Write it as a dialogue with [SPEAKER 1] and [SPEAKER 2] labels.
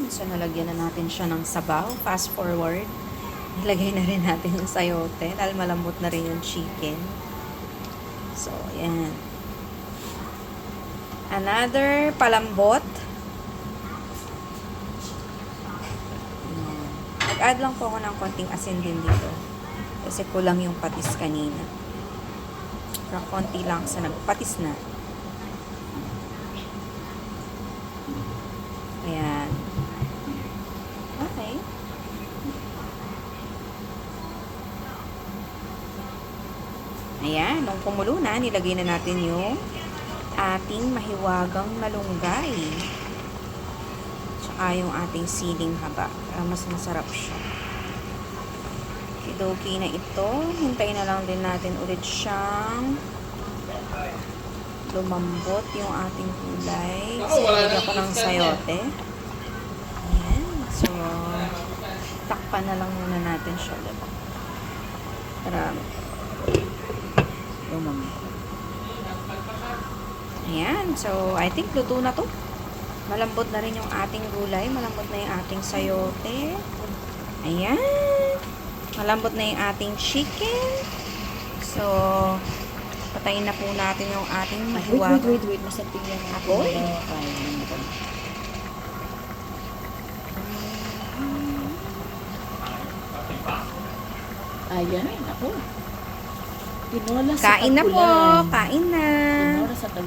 [SPEAKER 1] So, nalagyan na natin siya ng sabaw. Fast forward. Nilagay na rin natin yung sayote dahil malambot na rin yung chicken. So, ayan. Another palambot. Nag-add lang po ako ng konting asin din dito. Kasi kulang yung patis kanina. Pero konti lang sa nagpatis na. Ayan. Okay. Ayan. Nung kumulo na, nilagay na natin yung ating mahiwagang malunggay. Tsaka yung ating siling haba. Para mas masarap siya. Kidoki na ito. Hintayin na lang din natin ulit siyang lumambot yung ating kulay. Sinilagyan ko ng sayote. Ayan. So, takpan na lang muna natin siya ulit. Para lumambot. Ayan. So, I think luto na to. Malambot na rin yung ating gulay. Malambot na yung ating sayote. Ayan. Malambot na yung ating chicken. So, patayin na po natin yung ating mahiwaga.
[SPEAKER 2] Wait. Masapin yan natin.
[SPEAKER 1] Apoy.
[SPEAKER 2] Ayan, ako. Tinola sa
[SPEAKER 1] Kain na po.
[SPEAKER 2] tagpulan.
[SPEAKER 1] Kain na.
[SPEAKER 2] Tinola sa tagpulan.